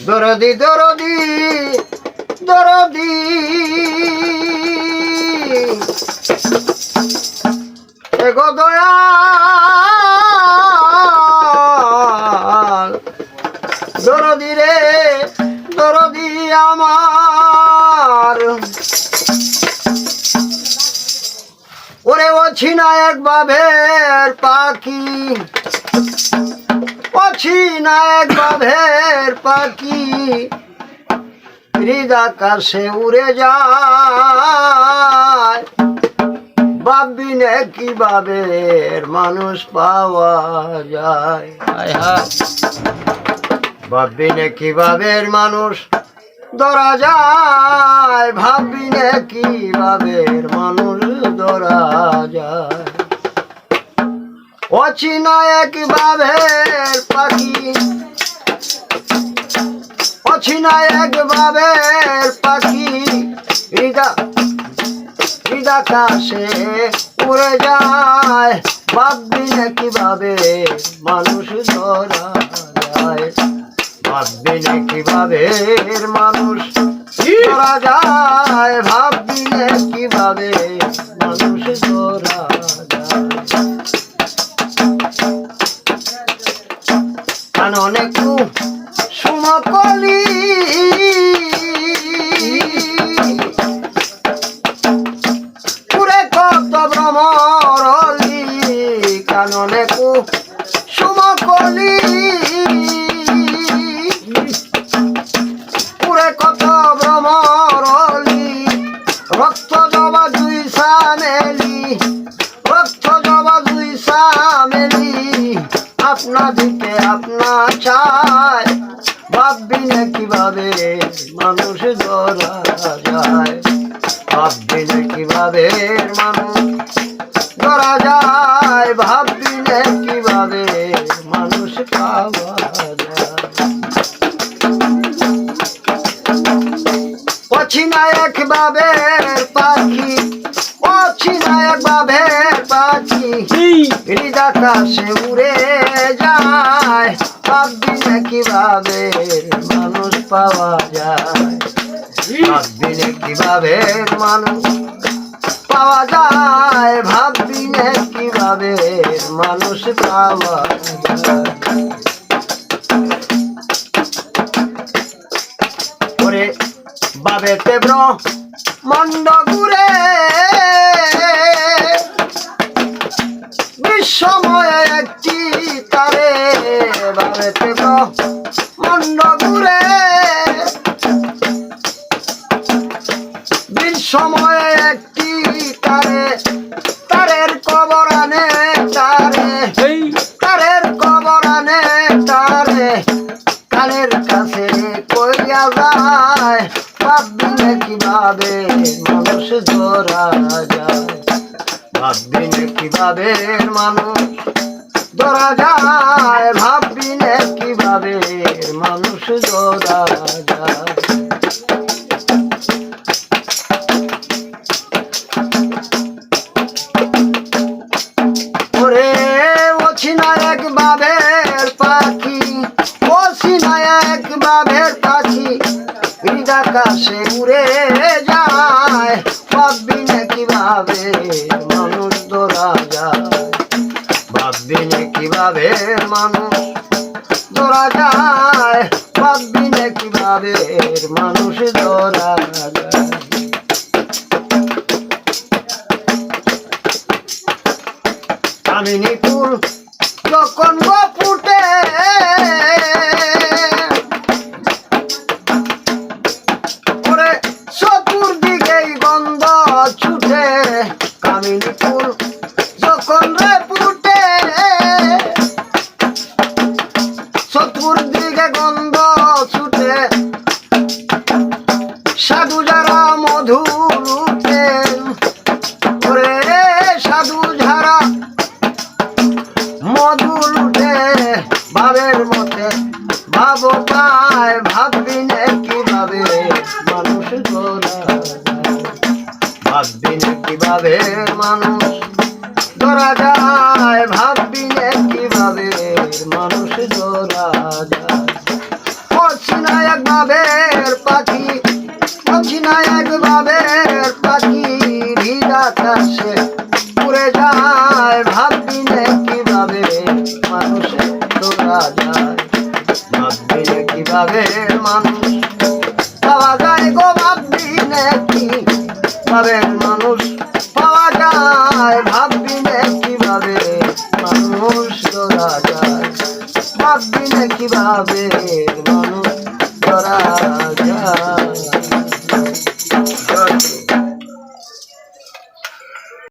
দরদি দরদি দরদি এগো দয়াল দরদি রে দরদি আমার ওরে অছিনা এক বাভের পাখি অছিনা এক বাভের পাখি হৃদাকাশে উড়ে যায় ভাববিনে কিভাবে মানুষ পাওয়া যায় ভাববিনে কিভাবে মানুষ ধরা যায় ভাববিনে কিভাবে মানুষ ধরা যায় অচিনা এক বাভের পাখি অচিনা এক বাভের পাখি হৃদাকাশে উড়ে যায় ভাববিনে কিভাবে মানুষ ধরা যায় ভাববিনে কিভাবে মানুষ ধরা যায় ভাববিনে কিভাবে মানুষ ধরা যায় কাননে সুমকলি পুরে কত ভ্রমরলি কাননে সুমকলি পুরে কত ভ্রমরলি রক্ত জবা দুই সামেলি রক্ত জবা দুই সামেলি আপনা দিতে আপনা চায় ভাববিনে কিভাবে মানুষ ধরা যায় ভাববিনে কিভাবে মানুষ ধরা যায় ভাববিনে কিভাবে মানুষ পাওয়া যায় অছিনা এক বাভের পাখি অছিনা এক বাভের পাখি হৃদাকাশে উড়ে যায় ভাববিনে কিভাবে মানুষ পাওয়া যায় ভাববিনে কিভাবে মানুষ পাওয়া যায় ভাববিনে কিভাবে মানুষ পাওয়া যায় ওরে বাবেতে ব্রহ্মাণ্ড ঘুরে বিশ্বময় একটি তারে বাবেতে ব্রহ্মাণ্ড ঘুরে বিশ্বময় একটি তারে তারের কবরানে তারে তারের কবরানে তারে কালের কাছে কইয়া যায় ভাববিনে কিভাবে মানুষ ধরা যায় ভাববিনে কিভাবে মানুষ ধরা যায় ভাববিনে কিভাবে মানুষ ধরা যায় ওরে অছিনা এক বাভের পাখি অছিনা এক বাভের পাখি হৃদাকাশে উড়ে যায় ভাববিনে কিভাবে মানুষ ধরা যায় ভাববিনে কিভাবে মানুষ ধরা যায় ভাববিনে কিভাবে মানুষ ধরা যায় কামিনী ফুল যখন গো ফুটে ওরে চতুর্দিকেই গন্ধ ছুটে কামিনী ফুল যখন রে ফুটে চতুর্দিকে গন্ধ ছুটে সাধু যারা মধু লুটেন ওরে সাধু যারা মধু লুটে ভাবের মতে ভাব পায় ভাববিনে কিভাবে মানুষ ধরা যায় ভাববিনে কিভাবে মানুষ ধরা যায় বুঝি না একভাবে পাখি হৃদ আকাশে উড়ে যায় ভাববি না কিভাবে মানুষে তোরা যায় ভাববি না কিভাবে মানুষ পাওয়া যায় গো ভাববি না কিভাবে